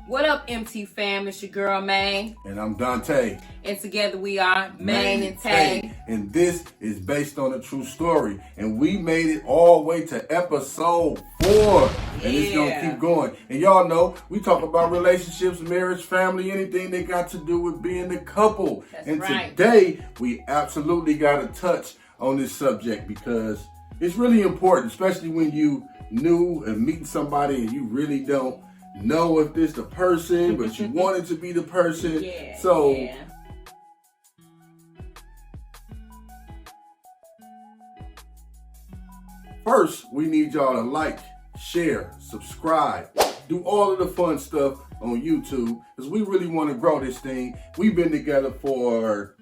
What up, MT fam? It's your girl, May. And I'm Dante. And together we are Maine and Tay. And this is based on a true story. And we made it all the way to episode 4. And it's going to keep going. And y'all know, we talk about relationships, marriage, family, anything that got to do with being a couple. That's right. Today, we absolutely got to touch on this subject because it's really important, especially when you new and meeting somebody and you really don't know if this the person, but you want it to be the person. First, we need y'all to like, share, subscribe, do all of the fun stuff on YouTube because we really want to grow this thing. We've been together for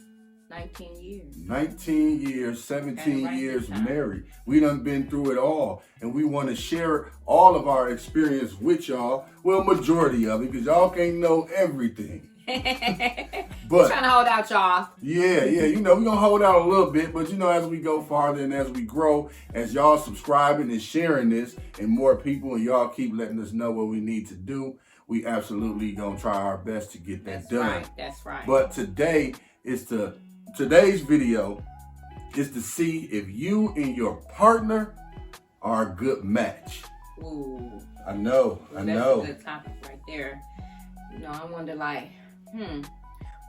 19 years, 17 years married. We done been through it all. And we want to share all of our experience with y'all. Well, majority of it, because y'all can't know everything. But trying to hold out, y'all. Yeah. You know, we're going to hold out a little bit. But, you know, as we go farther and as we grow, as y'all subscribing and sharing this and more people and y'all keep letting us know what we need to do, we absolutely going to try our best to get that done. That's right. But today's video is to see if you and your partner are a good match. Ooh. I know. That's a good topic right there. You know, I wonder we're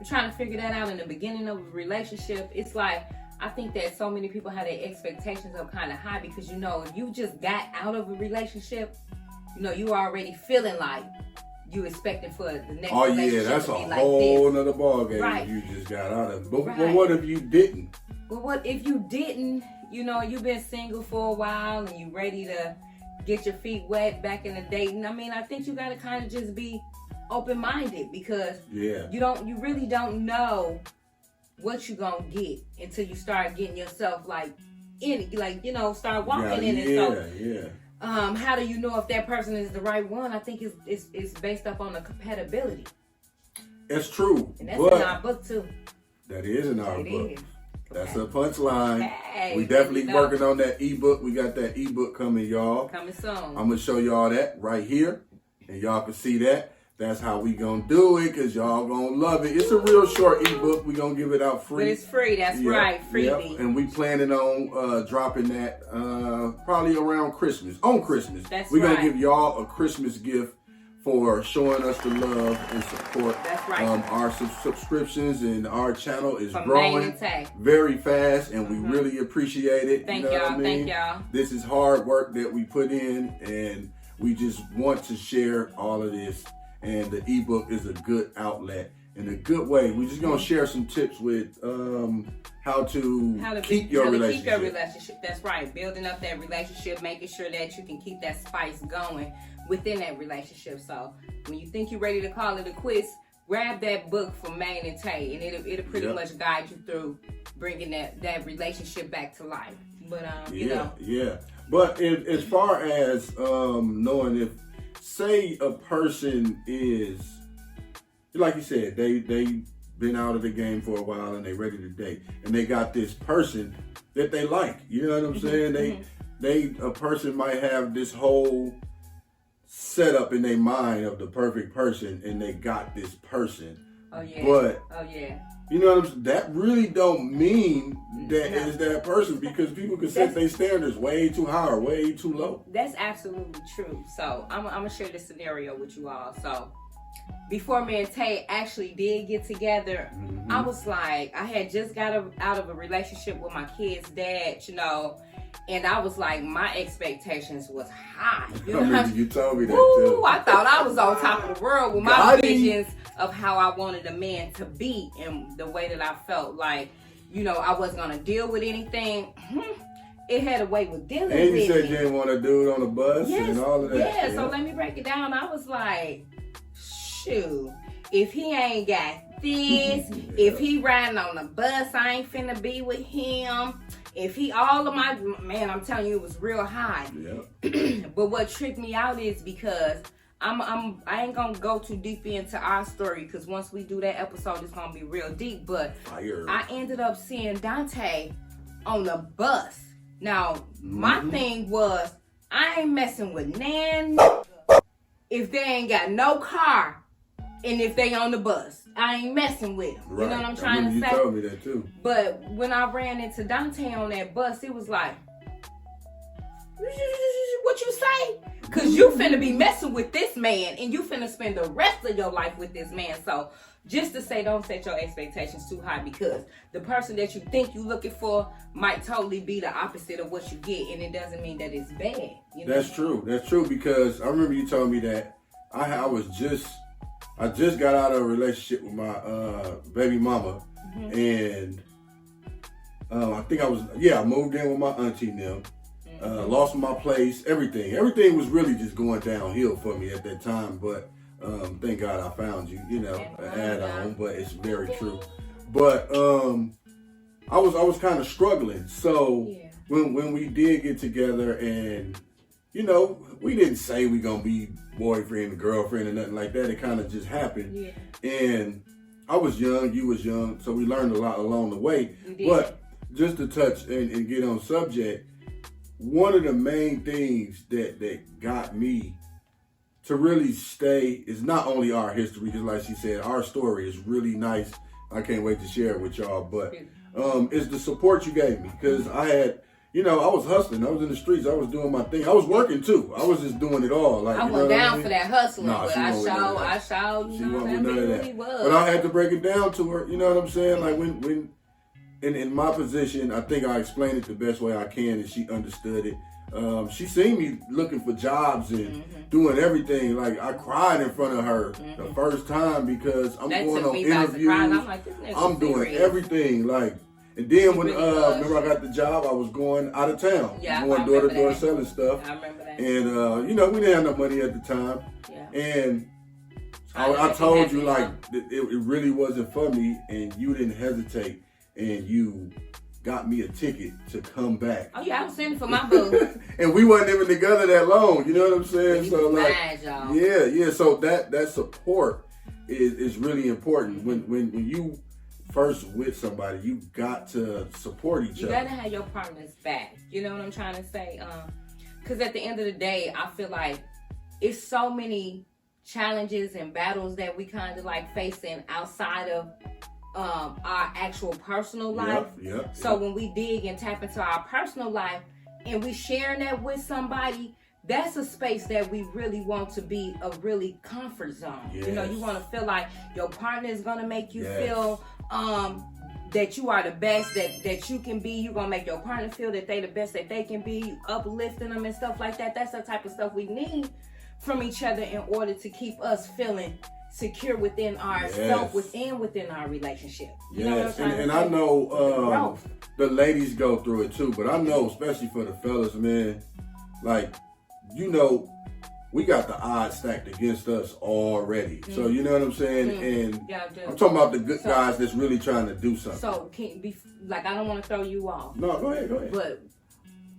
trying to figure that out in the beginning of a relationship. It's like, I think that so many people have their expectations up kind of high because, you know, if you just got out of a relationship, you know, you already feeling like you expected for the next relationship that's to a be whole like nother ballgame if you just got out of it. But what if you didn't? Well, what if you didn't? You know, you've been single for a while and you ready to get your feet wet back in the dating. I mean, I think you got to kind of just be open-minded because you really don't know what you're going to get until you start getting yourself start walking in it. How do you know if that person is the right one? I think it's based up on the compatibility. It's true. And that's in our book too. That is in our book. Is. That's a punchline. Hey, we definitely working on that ebook. We got that ebook coming, y'all. Coming soon. I'm going to show y'all that right here. And y'all can see that. That's how we going to do it because y'all going to love it. It's a real short ebook. we going to give it out free. But it's free. That's right. Freebie. Yep. And we planning on dropping that probably around Christmas. On Christmas. We're going to give y'all a Christmas gift for showing us the love and support. That's right. Our subscriptions and our channel is From growing very fast, and we really appreciate it. Thank y'all. Thank y'all. This is hard work that we put in, and we just want to share all of this. And the ebook is a good outlet in a good way. We're just gonna share some tips with how to keep your relationship. That's right. Building up that relationship, making sure that you can keep that spice going within that relationship. So when you think you're ready to call it a quits, grab that book from Maine and Tay, and it'll pretty much guide you through bringing that relationship back to life. But you know. Yeah. But as far as knowing if, say, a person is, like you said, they been out of the game for a while and they ready to date, and they got this person that they like. You know what I'm saying? A person might have this whole setup in their mind of the perfect person, and they got this person. But you know what I'm saying? That really don't mean that is that person because people can set their standards way too high or way too low. That's absolutely true. So I'm gonna share this scenario with you all. So before me and Tay actually did get together, I was like, I had just got out of a relationship with my kid's dad, you know, and I was like, my expectations was high. You know, you told me that too. I thought I was on top of the world with my visions of how I wanted a man to be and the way that I felt like, you know, I wasn't gonna deal with anything. It had a way with dealing with me. And you said you didn't want a dude on the bus and all of that. Yeah, so let me break it down. I was like, shoot, if he ain't got this, if he riding on the bus, I ain't finna be with him. If he, all of my, man, I'm telling you, it was real high. But what tricked me out is because I ain't gonna go too deep into our story because once we do that episode, it's gonna be real deep. But I ended up seeing Dante on the bus. Now, my thing was, I ain't messing with nan if they ain't got no car And if they on the bus, I ain't messing with them. Right. You know what I'm trying to you say? You told me that too. But when I ran into Dante on that bus, it was like, what you say? Because you finna be messing with this man and you finna spend the rest of your life with this man. So just to say, don't set your expectations too high, because the person that you think you're looking for might totally be the opposite of what you get, and it doesn't mean that it's bad. You know? That's true. That's true, because I remember you told me that I just got out of a relationship with my baby mama, and I think I moved in with my auntie now. Lost my place, everything was really just going downhill for me at that time, but thank God I found you, an add-on, but it's very true. But I was kind of struggling, so when we did get together, and we didn't say we gonna be boyfriend and girlfriend or nothing like that, it kind of just happened. And I was young, you was young, so we learned a lot along the way. But just to touch and get on subject, one of the main things that got me to really stay is not only our history, because like she said, our story is really nice. I can't wait to share it with y'all, but it's the support you gave me, because I had, I was hustling. I was in the streets. I was doing my thing. I was working too. I was just doing it all. Like, I went down for that hustling, nah, but I showed, she wasn't with none of that. But I had to break it down to her. You know what I'm saying? Like when in my position, I think I explained it the best way I can, and she understood it. She seen me looking for jobs and doing everything. Like, I cried in front of her the first time, because I'm going on interviews. I'm like, I'm doing everything. Like, and then when remember I got the job, I was going out of town. Going door to door selling stuff. I remember that. And we didn't have no money at the time. And I told you, like, it really wasn't for me, and you didn't hesitate, and you got me a ticket to come back. Oh yeah, I was sending for my boo. And we wasn't even together that long, you know what I'm saying? So like, y'all. yeah. So that support is really important. When you first with somebody, you got to support each other. You gotta have your partner's back. You know what I'm trying to say? Because at the end of the day, I feel like it's so many challenges and battles that we kind of like facing outside of our actual personal life. So when we dig and tap into our personal life and we sharing that with somebody, that's a space that we really want to be a really comfort zone. You want to feel like your partner is going to make you feel that you are the best that you can be. You're going to make your partner feel that they the best that they can be. You uplifting them and stuff like that. That's the type of stuff we need from each other in order to keep us feeling secure within ourselves, within our relationship. You know what I'm trying to say? I know the ladies go through it too, but I know, especially for the fellas, man, like, we got the odds stacked against us already. So you know what I'm saying? And I'm talking about the good guys that's really trying to do something. So I don't want to throw you off. No, go ahead. But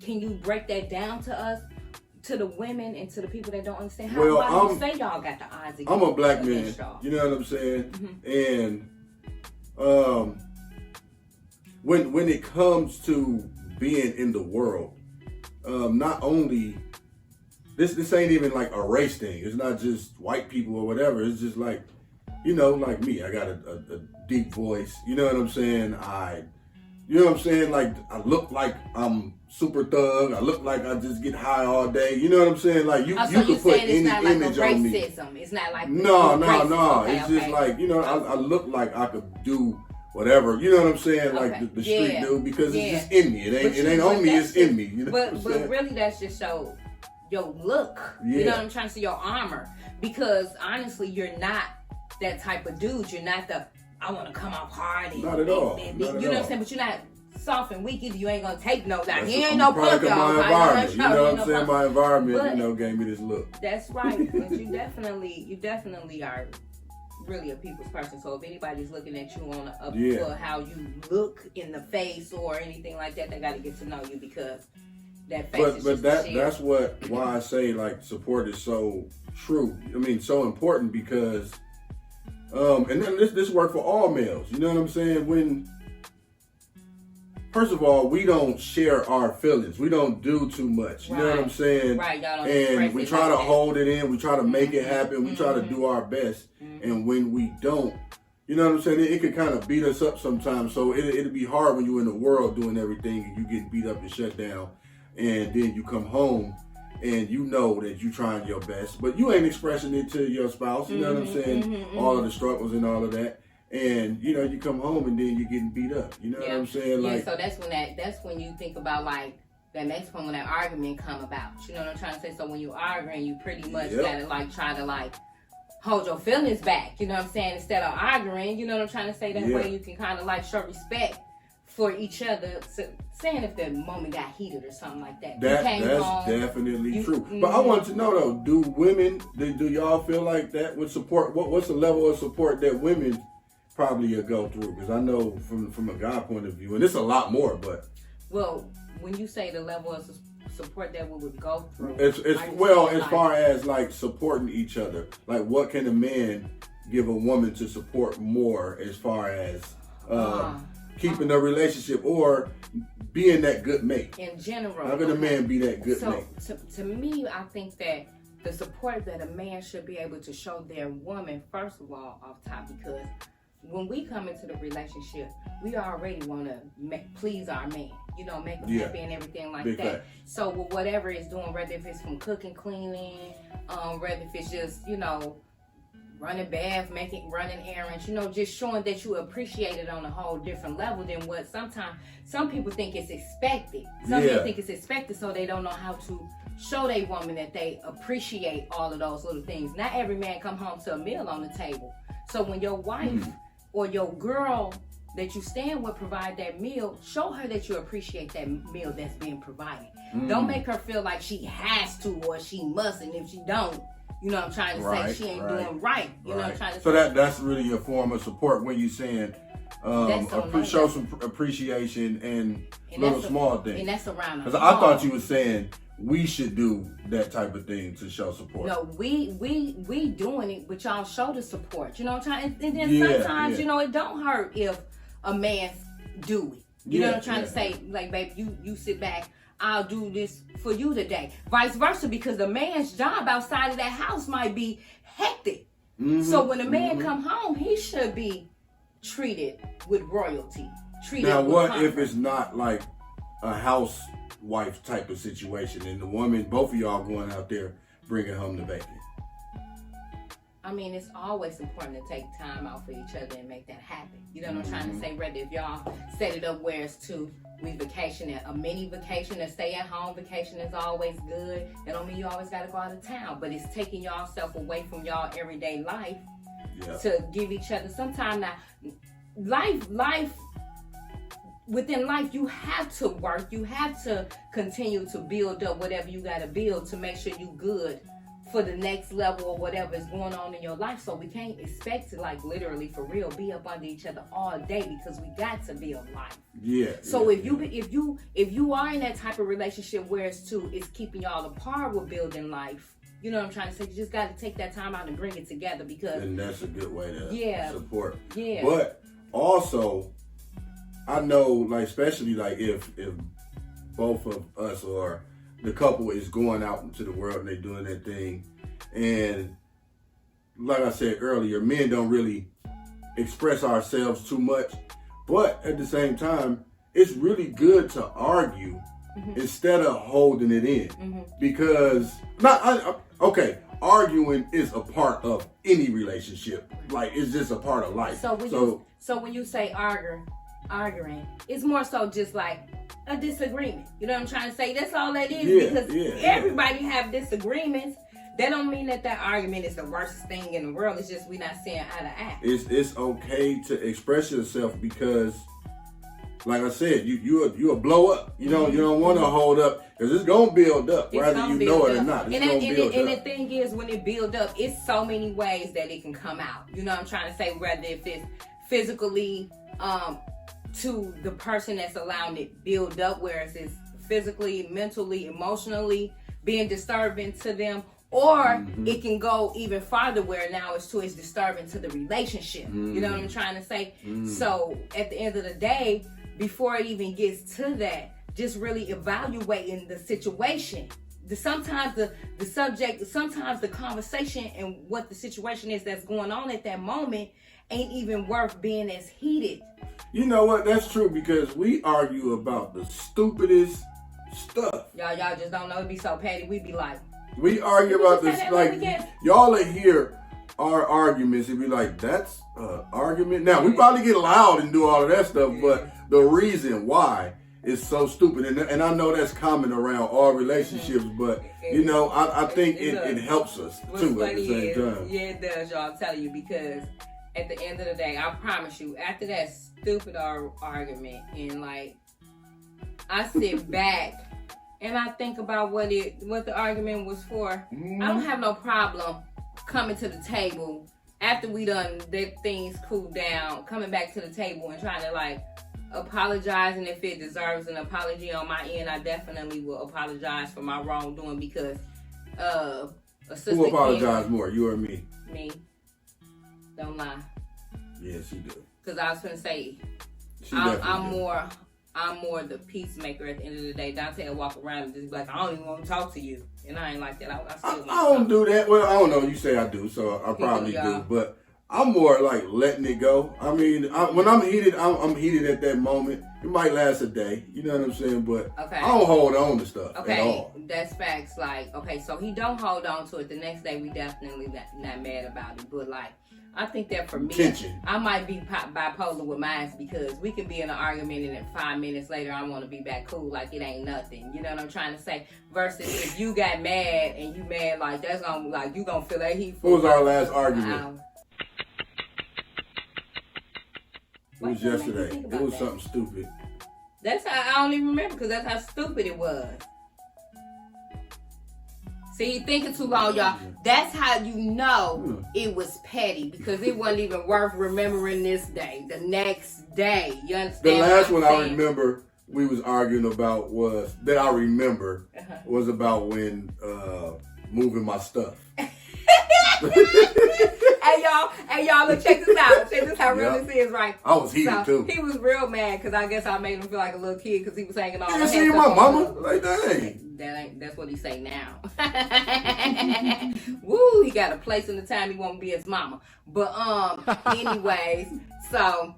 can you break that down to us? To the women and to the people that don't understand, why you say y'all got the odds against? I'm a black man, y'all. you know what I'm saying? And when it comes to being in the world, not only this ain't even like a race thing. It's not just white people or whatever. It's just like, like me. I got a deep voice. You know what I'm saying? Like, I look like I'm super thug. I look like I just get high all day. You know what I'm saying? Like, you can put any image on me. It's not like no. It's just like, I look like I could do whatever. You know what I'm saying? Like the street do, because it's just in me. It ain't on me. It's in me. But really, that's just your look. You know what I'm trying to say? Your armor. Because honestly, you're not that type of dude. You're not I want to come off hard. And, not at all. You know what I'm saying? But you're not soft and weak either. You ain't gonna take no down. He ain't no punk, y'all. My environment. You know what I'm saying? My environment, gave me this look. That's right. But you definitely are really a people's person. So if anybody's looking at you for how you look in the face or anything like that, they got to get to know you, because that face is that's why I say, like, support is so true. I mean, so important, because and then this work for all males. You know what I'm saying? When first of all, we don't share our feelings. We don't do too much. You know what I'm saying? Right. Y'all don't And we try to hold it in. We try to make it happen. We try to Mm-hmm. do our best. And when we don't, you know what I'm saying? It can kind of beat us up sometimes. So it'll be hard when you're in the world doing everything and you get beat up and shut down. And then you come home and you know that you're trying your best, but you ain't expressing it to your spouse. You know what I'm saying? All of the struggles and all of that. And you know, you come home and then you're getting beat up. You know what I'm saying? Yeah, Like, so that's when you think about like that next point when that argument come about. You know what I'm trying to say? So when you arguing, you pretty much gotta like try to like hold your feelings back. You know what I'm saying? Instead of arguing, you know what I'm trying to say? That way you can kind of like show respect for each other. So, saying if the moment got heated or something like that. that's home, definitely true. But I want to know though, do women, do y'all feel like that would support? What's the level of support that women probably go through? Because I know from a guy point of view, and it's a lot more, but well, when you say the level of support that we would go through, it's well, as far as like supporting each other, like what can a man give a woman to support more as far as keeping a relationship or being that good mate? In general, how can a man be that good mate? To me, I think that the support that a man should be able to show their woman, first of all, off top, because when we come into the relationship, we already want to please our man, you know, make him happy and everything like Big that. fact. So whatever it's doing, whether if it's from cooking, cleaning, whether if it's just, you know, running bath, running errands, you know, just showing that you appreciate it on a whole different level than what sometimes some people think it's expected. Some people think it's expected, so they don't know how to show their woman that they appreciate all of those little things. Not every man come home to a meal on the table. So when your wife or your girl that you stand with provide that meal, show her that you appreciate that meal that's being provided. Don't make her feel like she has to or she must, and if she don't, you know what I'm trying to say, she ain't doing right. You know what I'm trying to say? So that's really a form of support when you saying show some appreciation and little small things. And that's around because I thought you were saying we should do that type of thing to show support. No, we doing it, but y'all show the support. You know what I'm trying? And then sometimes, you know, it don't hurt if a man do it. You know what I'm trying to say? Like, baby, you sit back. I'll do this for you today. Vice versa, because the man's job outside of that house might be hectic. So when a man come home, he should be treated with royalty. Now, what if it's not like a housewife type of situation and the woman, both of y'all going out there bringing home the bacon? I mean, it's always important to take time out for each other and make that happen. You know what I'm trying to say? Whether if y'all set it up where it's we vacation, a mini vacation, a stay at home vacation is always good. That don't mean you always got to go out of town, but it's taking y'all self away from y'all everyday life to give each other some time. Now, within life, you have to work. You have to continue to build up whatever you got to build to make sure you good for the next level or whatever is going on in your life. So we can't expect to, like, literally for real be up under each other all day, because we got to build life. So if you are in that type of relationship where it's keeping y'all apart with building life, you know what I'm trying to say? You just got to take that time out and bring it together, because and that's a good way to support. But also, I know, like, especially like if both of us or the couple is going out into the world and they're doing their thing, and like I said earlier, men don't really express ourselves too much, but at the same time, it's really good to argue instead of holding it in, because arguing is a part of any relationship. Like, it's just a part of life. So when you say arguing, it's more so just like a disagreement. You know what I'm trying to say? That's all that is, because everybody have disagreements. That don't mean that argument is the worst thing in the world. It's just we not seeing eye to eye. It's okay to express yourself, because, like I said, you'll blow up. You don't want to hold up, because it's gonna build up, whether you know it or not. And the thing is, when it build up, it's so many ways that it can come out. You know what I'm trying to say? Whether if it's physically, to the person that's allowing it build up, whereas it's physically, mentally, emotionally being disturbing to them, or it can go even farther where now it's disturbing to the relationship. You know what I'm trying to say? So at the end of the day, before it even gets to that, just really evaluating the situation. Sometimes the subject, sometimes the conversation and what the situation is that's going on at that moment ain't even worth being as heated. You know what? That's true, because we argue about the stupidest stuff. Y'all just don't know. It be so petty. We be like, we argue about this, like, y'all will hear our arguments and be like, that's an argument. Now, we probably get loud and do all of that stuff, but the reason why is so stupid. And I know that's common around all relationships, but, you know, I think it helps us, too, at the same time. Yeah, it does, y'all. I'm telling you, because at the end of the day, I promise you, after that stupid argument, and, like, I sit back and I think about what the argument was for. Mm-hmm. I don't have no problem coming to the table after we done let things cool down, coming back to the table and trying to, like, apologize. And if it deserves an apology on my end, I definitely will apologize for my wrongdoing, because who apologize more, you or me? Me. Don't lie. Yeah, she do. Because I was going to say, I'm more the peacemaker at the end of the day. Dante will walk around and just be like, I don't even want to talk to you. And I ain't like that. I don't do that. Well, I don't know. You say I do, so I probably do. But I'm more like letting it go. I mean, when I'm heated, I'm heated at that moment. It might last a day. You know what I'm saying? But I don't hold on to stuff at all. That's facts. Like, okay, so he don't hold on to it. The next day, we definitely not mad about it. But, like, I think that for me, I might be bipolar with mine, because we can be in an argument and then 5 minutes later I want to be back cool like it ain't nothing. You know what I'm trying to say? Versus if you got mad and you mad, like, that's gonna, like, you gonna feel that heat. What was our last argument? It was yesterday. It was something stupid. That's how I don't even remember, because that's how stupid it was. See, you thinking too long, y'all. That's how you know it was petty, because it wasn't even worth remembering this day. The next day, you understand? The last one I remember we was arguing about was about when moving my stuff. Hey y'all, look, check this out. Check this how real this is, right? I was heated too. He was real mad because I guess I made him feel like a little kid because he was hanging on. You see my mama? Like, dang. That's what he say now. Woo, he got a place in the time he won't be his mama. But anyways, so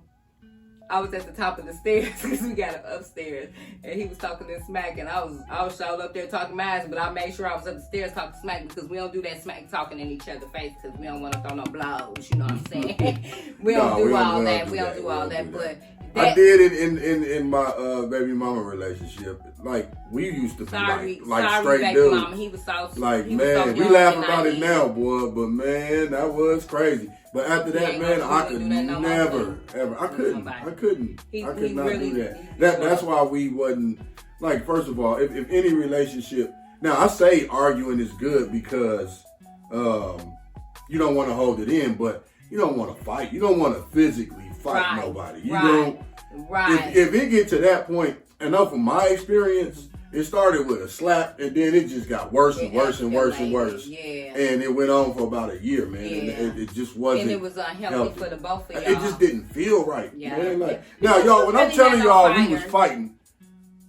I was at the top of the stairs because we got it upstairs, and he was talking this smack, and I was showed up there talking mine, but I made sure I was up the stairs talking smack, because we don't do that smack talking in each other's face, because we don't want to throw no blows. You know what I'm saying? We don't do all that. But I did it in my baby mama relationship. Like, we used to be like straight dudes. Mama. He was so like, man, we laugh about it now, boy, but man, that was crazy. But after that, man, I could never, ever. I could not do that. That's why we wasn't, like, first of all, if any relationship, now I say arguing is good because you don't want to hold it in, but you don't want to fight. You don't want to physically fight nobody. You don't. Right. If it get to that point, and from my experience, it started with a slap, and then it just got worse and worse and worse and worse. Yeah. And it went on for about a year, man. Yeah. And it just wasn't. And it was unhealthy for the both of y'all. It just didn't feel right. Yeah. Man. Like, now, y'all, when I'm telling y'all we was fighting,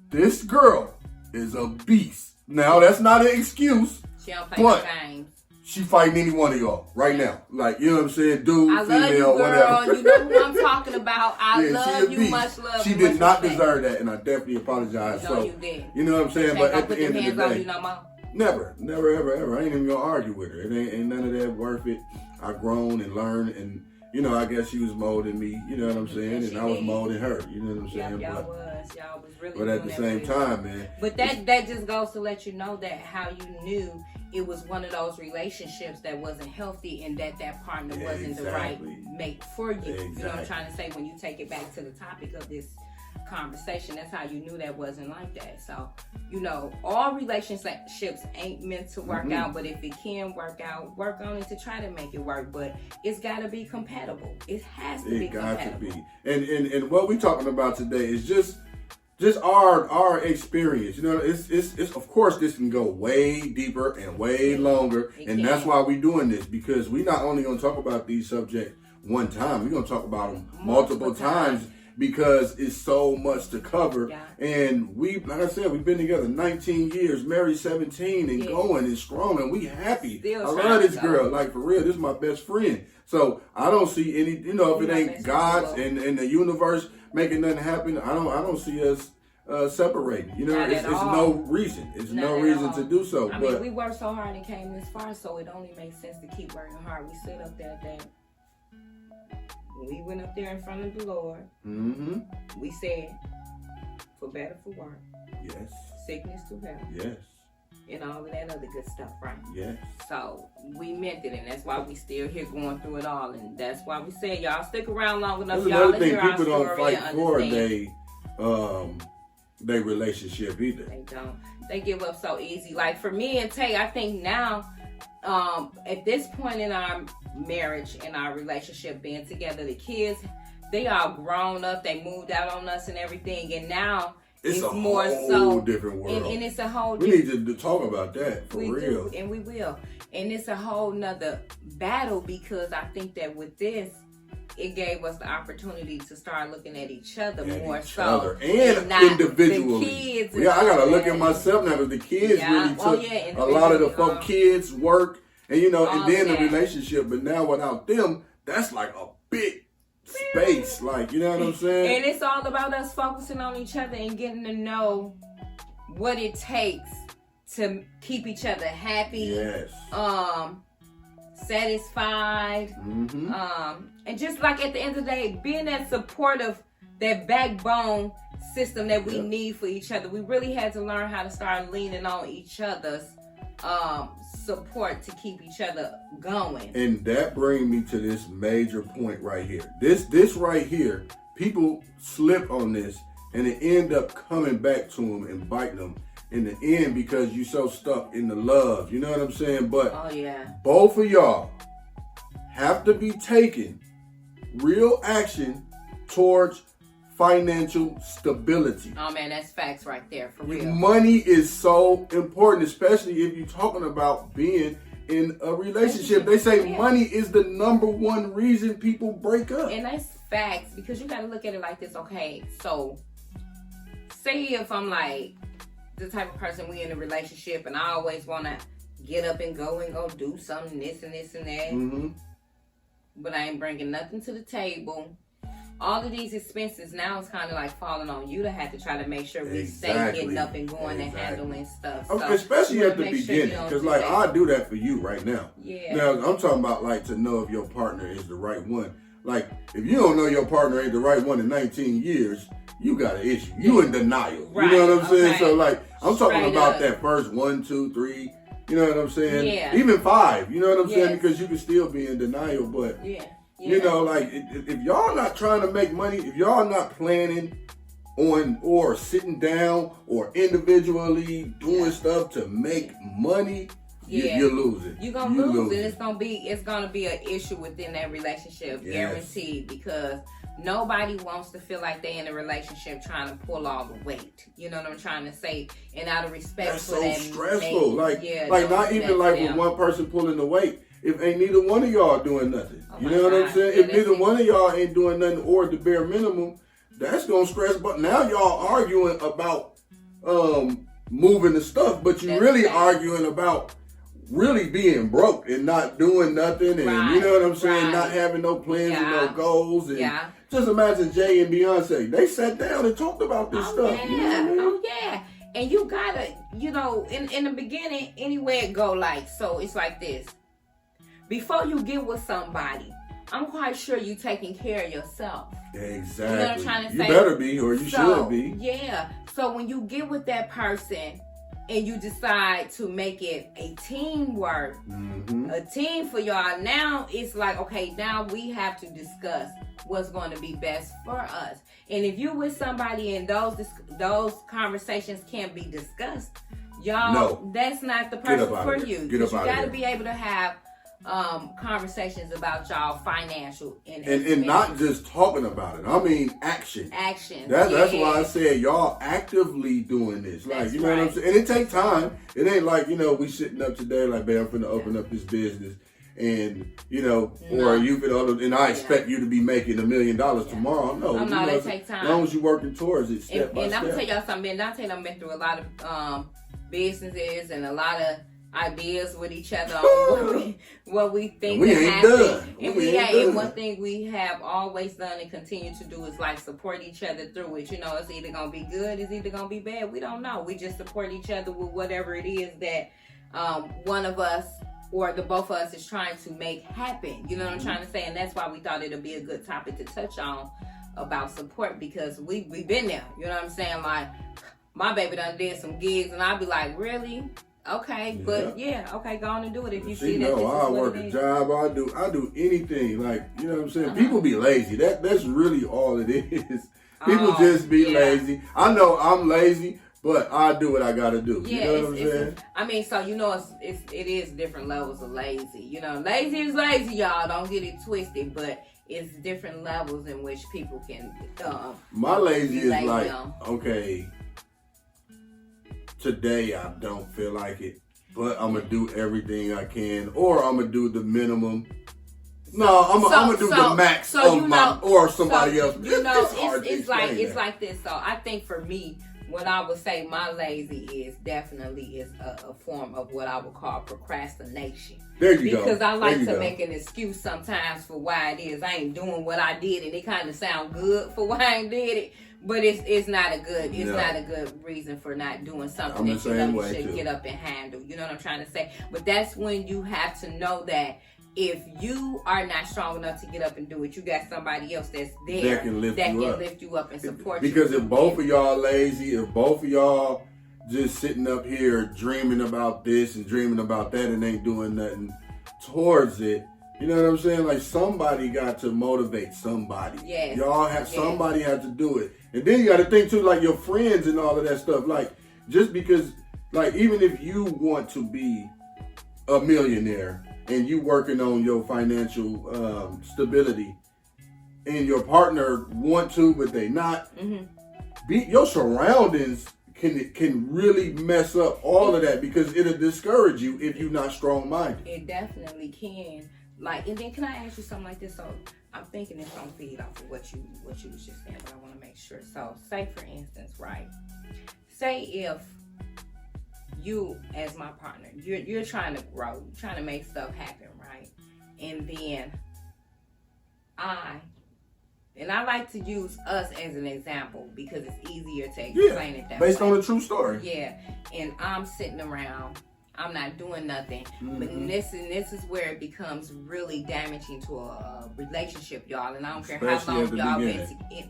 this girl is a beast. Now, that's not an excuse. She don't play no games. She fighting any one of y'all right now. Like, you know what I'm saying? Dude, female, whatever. You know who I'm talking about. I love you, much love. She did not deserve that, and I definitely apologize. No, you did. You know what I'm saying? But at the end of the day, no never, ever. I ain't even gonna argue with her. It ain't none of that worth it. I grown and learned, and you know, I guess she was molding me. You know what I'm saying? And I was molding her. You know what I'm saying? Y'all was really. But at the same time, man. But that just goes to let you know that how you knew it was one of those relationships that wasn't healthy, and that partner wasn't the right mate for you. Exactly. You know what I'm trying to say? When you take it back to the topic of this conversation, that's how you knew that wasn't like that. So, you know, all relationships ain't meant to work out, but if it can work out, work on it to try to make it work. But it's got to be compatible. It has to be compatible. It got to be. And what we're talking about today is just our experience. You know, it's of course this can go way deeper and way longer, and that's why we're doing this, because we not only gonna talk about these subjects one time, we're gonna talk about them multiple times, because it's so much to cover. Yeah. And like I said, we've been together 19 years, married 17, and going and strong, and we happy. Still I love this girl. Like, for real, this is my best friend. So I don't see any, if it ain't God and the universe making nothing happen, I don't see us separating. It's no reason. It's no reason to do so. I mean, we worked so hard and came this far, so it only makes sense to keep working hard. We stood up there that we went up there in front of the Lord. Mm-hmm. We said, for better, for worse. Yes. Sickness to health. Yes. And all of that other good stuff, right? Yes. So we meant it, and that's why we still here going through it all, and that's why we said y'all stick around long enough. That's y'all another thing. hear our People don't story fight and for understand. they relationship either. They don't. They give up so easy. Like for me and Tay, I think now, at this point in our marriage and our relationship, being together, the kids, they all grown up. They moved out on us and everything, and now it's a more whole different world. And it's a whole. We need to talk about that for real. And we will. And it's a whole nother battle, because I think that with this, it gave us the opportunity to start looking at each other more so. And individually. The kids. I gotta look at myself now, because the kids really took a lot of the folk kids' work and and then the relationship. But now without them, that's like a big space. Like, you know what I'm saying? And it's all about us focusing on each other and getting to know what it takes to keep each other happy. Yes. Satisfied. Mm-hmm. And just like at the end of the day, being that supportive, that backbone system that we need for each other. We really had to learn how to start leaning on each other's support to keep each other going. And that brings me to this major point right here. This right here, people slip on this and it end up coming back to them and biting them in the end, because you so stuck in the love. You know what I'm saying? But both of y'all have to be taking real action towards financial stability. Oh man, that's facts right there, for real. Money is so important, especially if you're talking about being in a relationship. They say money is the number one reason people break up. And that's facts, because you got to look at it like this. Okay, so say if I'm like the type of person, we in a relationship, and I always want to get up and go do something, this and this and that. Mm-hmm. But I ain't bringing nothing to the table. All of these expenses now is kind of like falling on you to have to try to make sure we stay getting up and going and handling stuff. So especially at the beginning, because like I do that for you right now. Yeah. Now I'm talking about like to know if your partner is the right one. Like if you don't know your partner ain't the right one in 19 years, you got an issue. You in denial. Right. You know what I'm saying? So like I'm talking Straight about up. That first 1, 2, 3. You know what I'm saying? Yeah. Even 5. You know what I'm saying? Because you can still be in denial, but. You know, like if y'all not trying to make money, if y'all not planning on or sitting down or individually doing stuff to make money, you're losing. You're gonna lose, and it's gonna be an issue within that relationship, guaranteed, because nobody wants to feel like they in a relationship trying to pull all the weight. You know what I'm trying to say? And out of respect that's for so that, stressful. Like not even like with one person pulling the weight. If ain't neither one of y'all doing nothing. You know what I'm saying? If neither one of y'all ain't doing nothing, or the bare minimum, that's gonna stress. But now y'all arguing about moving the stuff, but you really arguing about really being broke and not doing nothing, and you know what I'm saying? Not having no plans and no goals. And just imagine Jay and Beyonce. They sat down and talked about this stuff. Yeah. You know what I mean? Oh yeah. And you gotta, in the beginning, anywhere it go, like, so it's like this. Before you get with somebody, I'm quite sure you taking care of yourself. Exactly. You know what I'm trying to say? You better be, or you should be. Yeah. So when you get with that person and you decide to make it a teamwork, a team for y'all, now it's like, okay, now we have to discuss what's going to be best for us. And if you with somebody and those conversations can't be discussed, y'all, that's not the person for you. You got to be able to have conversations about y'all financial and not just talking about it. I mean action. That's why I said y'all actively doing this. Like, you know what I'm saying? And it takes time. It ain't like, we sitting up today like, babe, I'm finna open up this business and or you could, and I expect you to be making $1 million tomorrow. No, they take time. As long as you're working towards it, step by step. And I'm gonna tell y'all something. Dante done been through a lot of businesses and a lot of ideas with each other on what we think we ain't done. And one thing we have always done and continue to do is like support each other through it. It's either gonna be good, it's either gonna be bad. We don't know. We just support each other with whatever it is that one of us or the both of us is trying to make happen. You know what I'm trying to say? And that's why we thought it'd be a good topic to touch on about support, because we've been there. You know what I'm saying? Like, my baby done did some gigs and I'll be like, really? Okay, but okay, go on and do it if you see that. I work a job. I do anything. Like, you know what I'm saying? People be lazy. That's really all it is. People just be lazy. I know I'm lazy, but I do what I gotta do. Yeah, you know what I'm saying? I mean, so it is different levels of lazy. Lazy is lazy, y'all. Don't get it twisted, but it's different levels in which people can. My lazy is like, okay, today I don't feel like it, but I'm gonna do everything I can, or I'm gonna do the minimum. I'm gonna do the max of or somebody else. It's like this. So I think for me, what I would say my lazy is definitely a form of what I would call procrastination. There you go. Because I like to make an excuse sometimes for why it is I ain't doing what I did, and it kind of sound good for why I ain't did it. But it's not a good reason for not doing something that you should get up and handle. You know what I'm trying to say? But that's when you have to know that if you are not strong enough to get up and do it, you got somebody else that's there that can lift you up and support you. Because if both of y'all lazy, if both of y'all just sitting up here dreaming about this and dreaming about that and ain't doing nothing towards it, you know what I'm saying? Like, somebody got to motivate somebody. Yes. Y'all have somebody had to do it. And then you got to think too, like your friends and all of that stuff. Like, just because, like, even if you want to be a millionaire and you working on your financial stability, and your partner want to, but they not, your surroundings can really mess up all of that, because it'll discourage you if you're not strong-minded. It definitely can. Like, and then can I ask you something like this? So I'm thinking it's gonna feed off of what you was just saying, but I want to make sure. So say for instance, right? Say if you as my partner, you're trying to grow, you're trying to make stuff happen, right? And then I like to use us as an example because it's easier to explain it that way. Based on a true story. Yeah, and I'm sitting around. I'm not doing nothing. But this is where it becomes really damaging to a relationship, y'all. And I don't care how long y'all been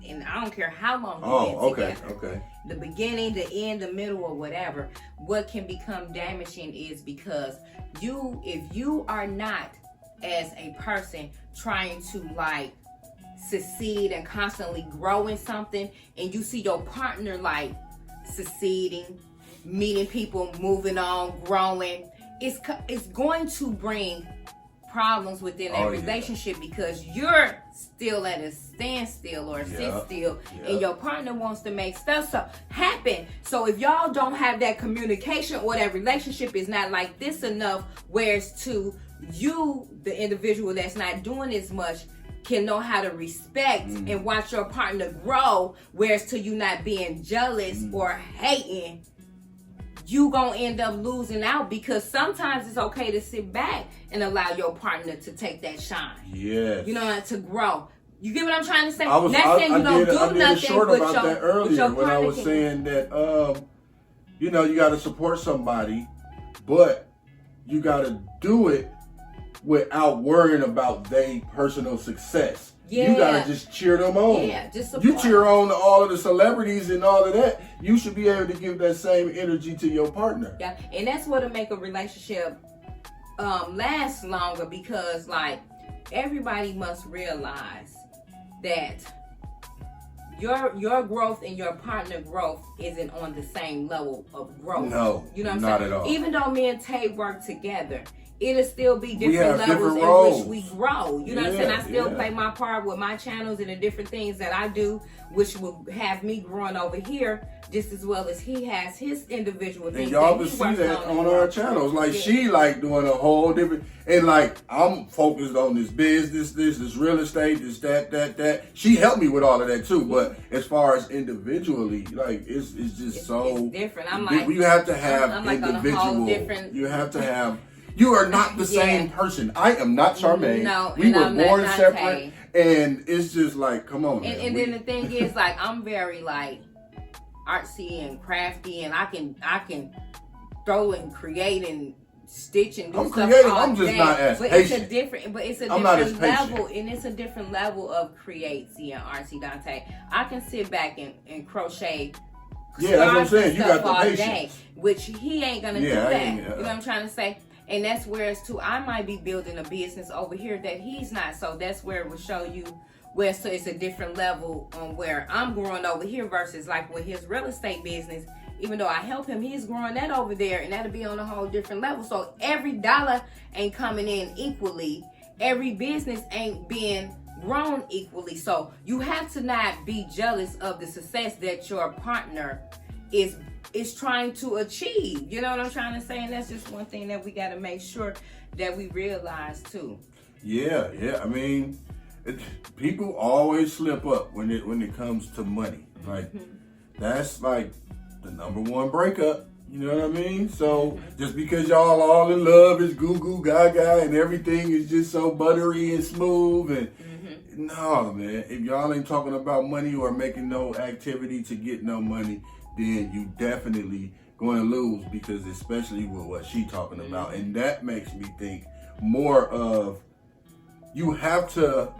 and I don't care how long you've been together. Okay. The beginning, the end, the middle, or whatever. What can become damaging is because if you are not, as a person, trying to like succeed and constantly grow in something, and you see your partner like succeeding, meeting people, moving on, growing, it's going to bring problems within that relationship because you're still at a standstill or sit still, and your partner wants to make stuff happen. So if y'all don't have that communication, or that relationship is not like this enough, whereas to you, the individual that's not doing as much, can know how to respect and watch your partner grow, whereas to you not being jealous or hating, you gonna end up losing out, because sometimes it's okay to sit back and allow your partner to take that shine. Yeah. You know, to grow. You get what I'm trying to say? I did a short about that earlier when I was saying that, you got to support somebody, but you got to do it without worrying about their personal success. Yeah. You gotta just cheer them on. Yeah, just support. You cheer on all of the celebrities and all of that. You should be able to give that same energy to your partner. Yeah, and that's what'll make a relationship last longer, because like everybody must realize that your growth and your partner growth isn't on the same level of growth. No, you know what I'm not saying? at all. Even though me and Tay work together, it'll still be We different have levels different in roles. which we grow. You know what I'm saying? I still Yeah. play my part with my channels and the different things that I do, which will have me growing over here just as well as he has his individual things. And y'all that can he see works that on and our works. channels. Like Yeah. she like doing a whole different, and like I'm focused on this business, this real estate, this that. She helped me with all of that too. But as far as individually, like it's just so it's different. I'm like, you have to have I'm like on a individual. whole different. You have to have. You are not the Yeah. same person. I am not Charmaine. No, we and were I'm not born Dante. separate, and it's just like, come on, man. And then the thing is, like, I'm very like artsy and crafty, and I can throw and create and stitch and do I'm stuff creative. all I'm just day. not as but patient. It's a I'm not different as patient. level, and it's a different level of creativity and artsy, Dante. I can sit back and crochet. Yeah, that's what I'm saying. You stuff got the all patience. day, which he ain't gonna do Yeah, I that. ain't- You know what I'm trying to say? And that's where it's too. I might be building a business over here that he's not. So that's where it will show you where so it's a different level on where I'm growing over here versus like with his real estate business. Even though I help him, he's growing that over there, and that'll be on a whole different level. So every dollar ain't coming in equally. Every business ain't being grown equally. So you have to not be jealous of the success that your partner is trying to achieve. You know what I'm trying to say? And that's just one thing that we got to make sure that we realize too. Yeah. I mean, people always slip up when it comes to money. Like that's like the number one breakup. You know what I mean? So just because y'all all in love is goo goo gaga and everything is just so buttery and smooth and no, man. If y'all ain't talking about money or making no activity to get no money, then you definitely going to lose, because especially with what she talking about. And that makes me think more of you have to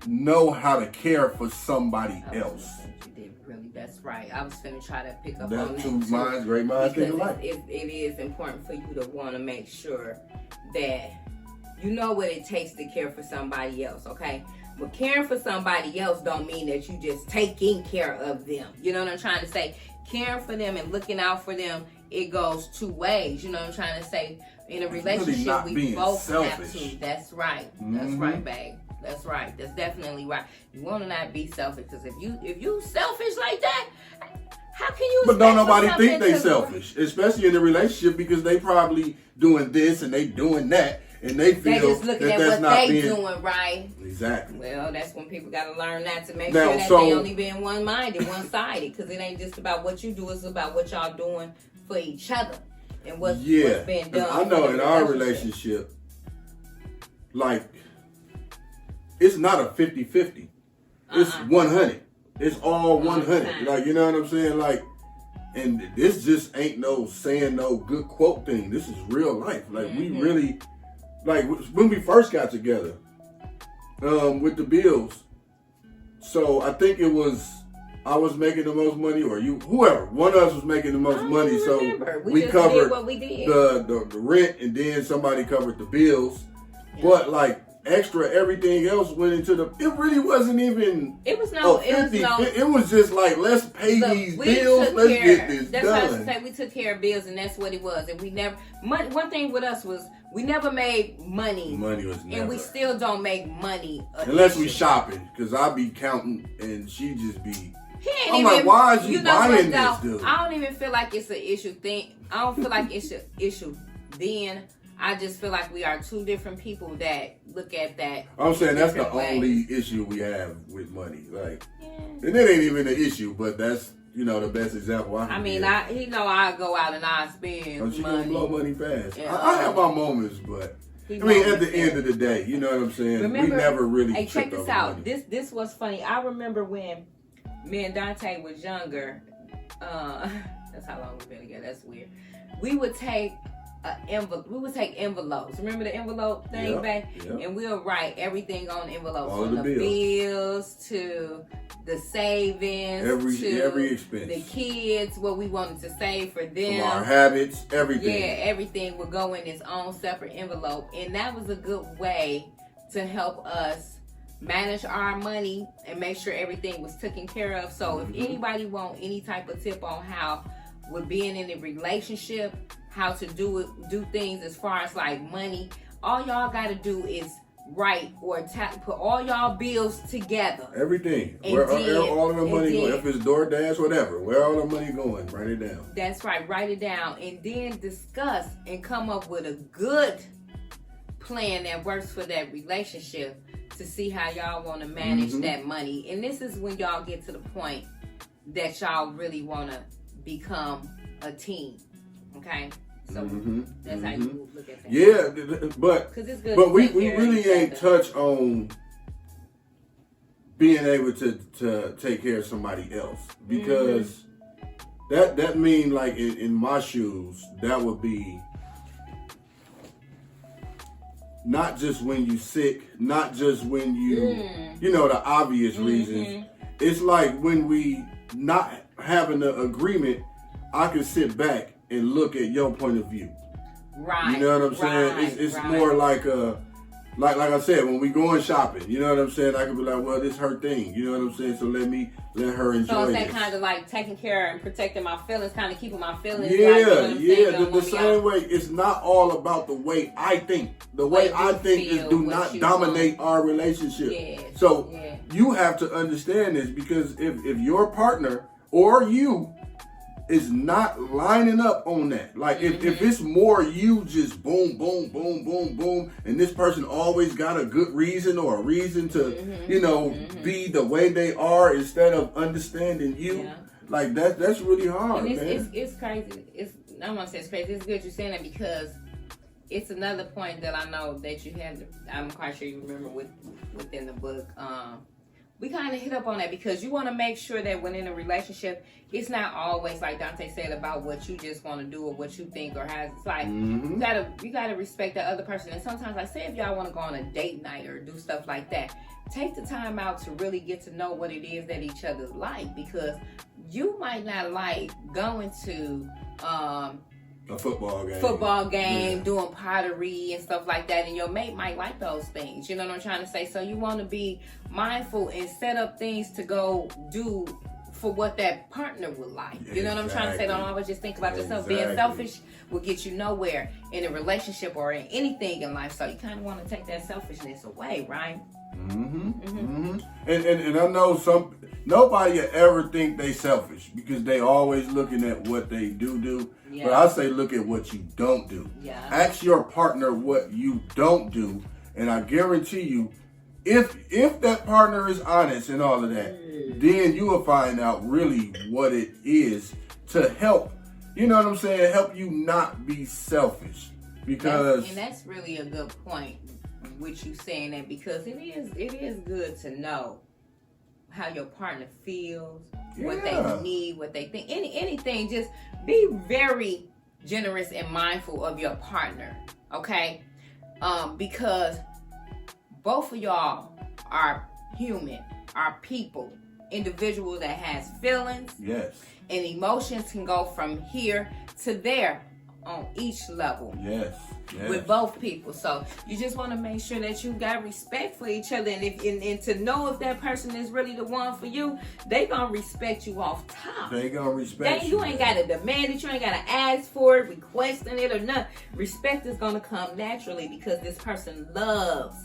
know how to care for somebody else. You did really. That's right. I was finna try to pick up on That that two too. minds, great minds, think Because alike. it is important for you to want to make sure that you know what it takes to care for somebody else, okay? But caring for somebody else don't mean that you just taking care of them. You know what I'm trying to say? Caring for them and looking out for them, it goes two ways. You know what I'm trying to say? In a Really relationship, not we being both selfish. have to. That's right. That's Mhm. right, babe. That's right. That's definitely right. You want to not be selfish, because if you selfish like that, how can you? But don't expect for nobody think something they to- selfish, especially in a relationship, because they probably doing this and they doing that, and they They feel just looking that at that's what not they being doing right. exactly. Well, that's when people got to learn not to make Now, sure that so- they only being one-minded, one-sided, because it ain't just about what you do; it's about what y'all doing for each other and what's being 'Cause done. I know for in the our relationship, like it's not a 50-50. It's 100. It's all 100. Okay. Like, you know what I'm saying? Like, and this just ain't no saying no good quote thing. This is real life. Like, we really, like, when we first got together, with the bills. So I think it was, I was making the most money, or you, whoever, one of us was making the most money. So we just covered did what we did. the rent, and then somebody covered the bills. Yeah. But like extra, everything else went into the. It really wasn't even. It was no. It was 50. no. It was just like, let's pay Look, these we bills. took Let's care. get this That's what I was done. saying. We took care of bills, and that's what it was. And we never. One thing with us was we never made money, Money was never. and we still don't make money Unless we issue. shopping, because I be counting and she just be. He ain't I'm even, like, why is you know what, buying though? this, dude? I don't even feel like it's an issue thing. I don't feel like it's an issue. Then I just feel like we are two different people that look at that. I'm saying that's the different ways. only issue we have with money. Like, Yeah. and it ain't even an issue, but that's, you know, the best example I can I mean, give. he know I go out and I Oh, spend she gonna money. blow money fast. Yeah. I have my moments, but He I mean, know at the he end of the day, you know what I'm saying? Remember- we never really Hey, check tripped this over out. money. This was funny. I remember when me and Dante was younger. That's how long we've been together. That's weird. We would take envelopes. Remember the envelope thing Yep, back? yep. And we'll write everything on envelopes. All of from the the bills. bills to the savings, Every to expense. the kids, what we wanted to save for them. From our habits, everything. Yeah, everything would go in its own separate envelope. And that was a good way to help us manage our money and make sure everything was taken care of. So if anybody want any type of tip on how with being in a relationship, how to do things as far as like money. All y'all got to do is write or put all y'all bills together. Everything. And Where then- all of the and money then- going? If it's DoorDash, whatever. Where all the money going? Write it down. That's right. Write it down and then discuss and come up with a good plan that works for that relationship to see how y'all want to manage that money. And this is when y'all get to the point that y'all really want to become a team. Okay? So that's how you look at that. Yeah, but 'Cause it's good but to we take care of really each ain't other. touch on being able to take care of somebody else, because that mean like in my shoes, that would be not just when you sick, not just when you know, the obvious reasons. It's like when we not having the agreement, I can sit back and look at your point of view. Right. You know what I'm saying? Right, It's right. more like like I said, when we going shopping, you know what I'm saying? I can be like, well, this her thing. You know what I'm saying? So let her enjoy So it's that this. kind of like taking care and protecting my feelings, kind of keeping my feelings. Yeah, like, you know what I'm saying? the Don't want me same way. It's not all about the way I think. The way What you I think is feel, do what not you dominate our relationship. Yeah, So yeah. you have to understand this, because if your partner or you is not lining up on that, like if it's more you just boom, boom, boom, boom, boom, and this person always got a good reason or a reason to, you know, be the way they are instead of understanding you, Yeah. like that's really hard, And man. it's crazy. I don't want to say it's crazy. It's good you're saying that, because it's another point that I know that you had. I'm quite sure you remember within the book. We kind of hit up on that, because you want to make sure that when in a relationship, it's not always like Dante said about what you just want to do or what you think or has. It's like you gotta respect the other person. And sometimes, like, say if y'all want to go on a date night or do stuff like that, take the time out to really get to know what it is that each other like, because you might not like going to A football game. Yeah. Doing pottery and stuff like that, and your mate might like those things. You know what I'm trying to say? So you want to be mindful and set up things to go do for what that partner would like. You know what I'm trying to say? Don't always just think about yourself. Being selfish will get you nowhere in a relationship or in anything in life. So you kind of want to take that selfishness away, right? And I know nobody ever think they selfish, because they always looking at what they do. Yeah. But I say look at what you don't do. Yeah. Ask your partner what you don't do, and I guarantee you, if that partner is honest and all of that, then you will find out really what it is to help. You know what I'm saying? Help you not be selfish, because that's really a good point with you saying that, because it is good to know how your partner feels, what they need, what they think, anything. Just be very generous and mindful of your partner, okay? Because both of y'all are human, are people, individuals that has feelings, yes, and emotions can go from here to there on each level. yes. With both people. So you just want to make sure that you got respect for each other, and and to know if that person is really the one for you, they gonna respect you off top. They gonna respect You ain't gotta demand it, you ain't gotta ask for it, requesting it or nothing. Respect is gonna come naturally, because this person loves,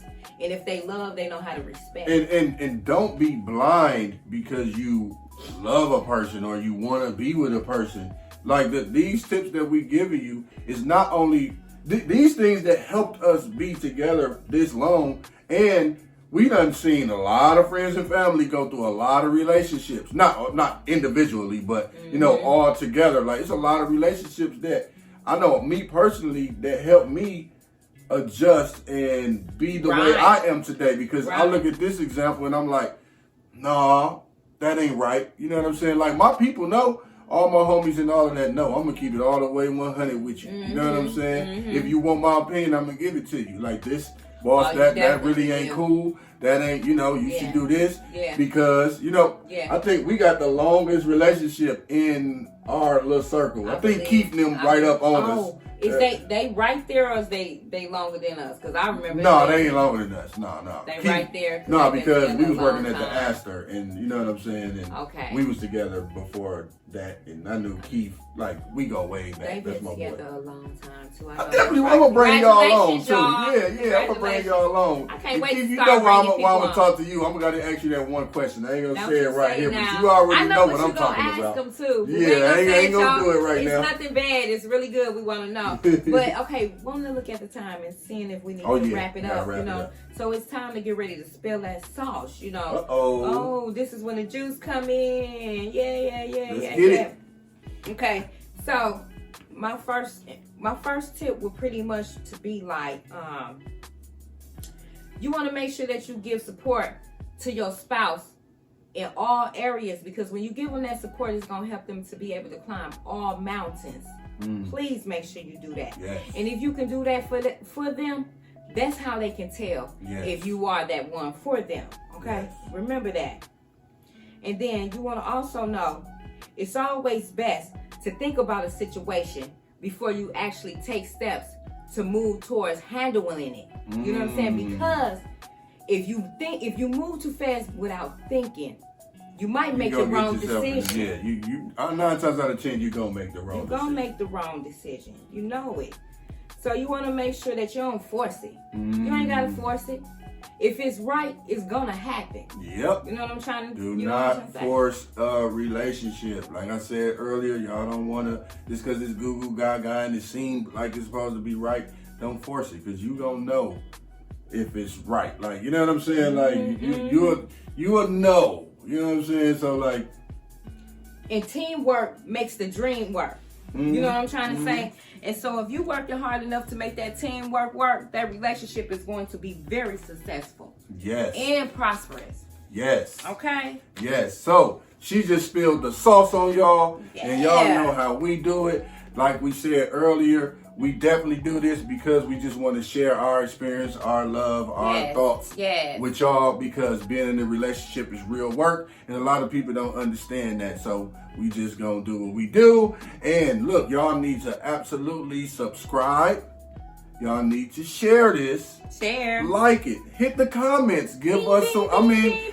and if they love, they know how to respect. And don't be blind because you love a person or you want to be with a person. Like these tips that we giving you is not only these things that helped us be together this long, and we done seen a lot of friends and family go through a lot of relationships. Not individually, but you know, all together. Like, it's a lot of relationships that I know me personally that helped me adjust and be the way I am today, because I look at this example and I'm like, nah, that ain't right. You know what I'm saying? Like, my people know, all my homies and all of that know, I'm gonna keep it all the way 100 with you. You know what I'm saying? If you want my opinion, I'm gonna give it to you. Like, this, boss, that really ain't cool. That ain't, you know, you should do this. Because, you know, I think we got the longest relationship in our little circle. I think Keith and them right up on us. Is they right there, or is they longer than us? Because I remember. No, they ain't longer than us. No. They right there. No, because we was working at the Astor, and you know what I'm saying. And okay. we was together before that, and I knew Keith. Like, we go way back. They've That's been my together boy. a long time too. I'm gonna bring y'all on too. Y'all. Yeah, I'm gonna bring y'all on. I can't wait Keith, to you start know why I'm bringing gonna people talk to you. I'm gonna ask you that one question. I ain't gonna Don't say it you right say here, now. but you already I know what you're I'm talking gonna about. ask them too. Yeah, I ain't gonna do it right now. It's nothing bad. It's really good. We want to know. But okay, want to look at the time and seeing if we need to wrap it up. You know, so it's time to get ready to spill that sauce. You know. Oh, this is when the juice come in. Yeah. Let's get it. Okay, so my first tip would pretty much to be like, you want to make sure that you give support to your spouse in all areas, because when you give them that support, it's going to help them to be able to climb all mountains. Please make sure you do that. Yes. And if you can do that for them, that's how they can tell if you are that one for them. Okay? Yes. Remember that. And then you want to also know, it's always best to think about a situation before you actually take steps to move towards handling it. You know what I'm saying? Because if you move too fast without thinking, you might make the wrong decision. Yeah, you 9 times out of 10 you're gonna make the wrong decision. You're gonna make the wrong decision. You know it. So you want to make sure that you don't force it. You ain't gotta force it. If it's right, it's gonna happen. Yep. You know what I'm trying to do? Not force a relationship. Like I said earlier, y'all don't want to, just because it's goo goo gaga and it seems like it's supposed to be right, don't force it, because you don't know if it's right. Like, you know what I'm saying? Like, you'll know. You know what I'm saying? So, like, and teamwork makes the dream work. You know what I'm trying to say? And so if you're working hard enough to make that teamwork work, that relationship is going to be very successful. Yes. And prosperous. Yes. Okay? Yes. So she just spilled the sauce on y'all. Yeah. And y'all know how we do it. Like we said earlier, we definitely do this because we just want to share our experience, our love, our thoughts with y'all, because being in a relationship is real work, and a lot of people don't understand that. So we just gonna do what we do. And look, y'all need to absolutely subscribe. Y'all need to share this. Share. Like it. Hit the comments. Give us some.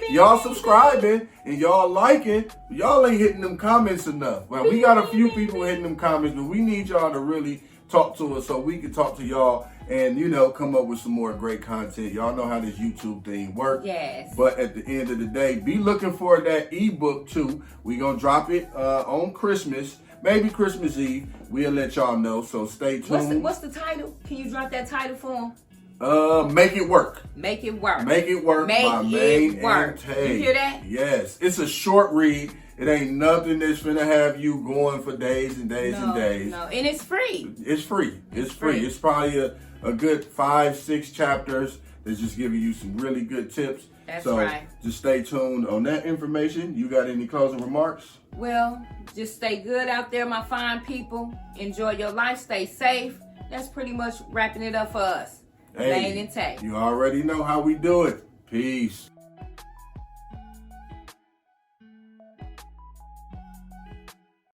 Y'all subscribing and y'all liking. Y'all ain't hitting them comments enough. Well, we got a few people hitting them comments, but we need y'all to really talk to us so we can talk to y'all and, you know, come up with some more great content. Y'all know how this YouTube thing works. Yes. But at the end of the day, be looking for that ebook too. We gonna drop it on Christmas. Maybe Christmas Eve. We'll let y'all know, so stay tuned. What's the title? Can you drop that title for them? Make It Work. Make It Work. Make It Work by Maine and Tay. You hear that? Yes. It's a short read. It ain't nothing that's finna have you going for days and days and days. No, and it's free. It's free. It's free. It's probably a good 5-6 chapters that's just giving you some really good tips. That's so right. Just stay tuned on that information. You got any closing remarks? Well, just stay good out there, my fine people. Enjoy your life. Stay safe. That's pretty much wrapping it up for us. Maine and Tay. You already know how we do it. Peace.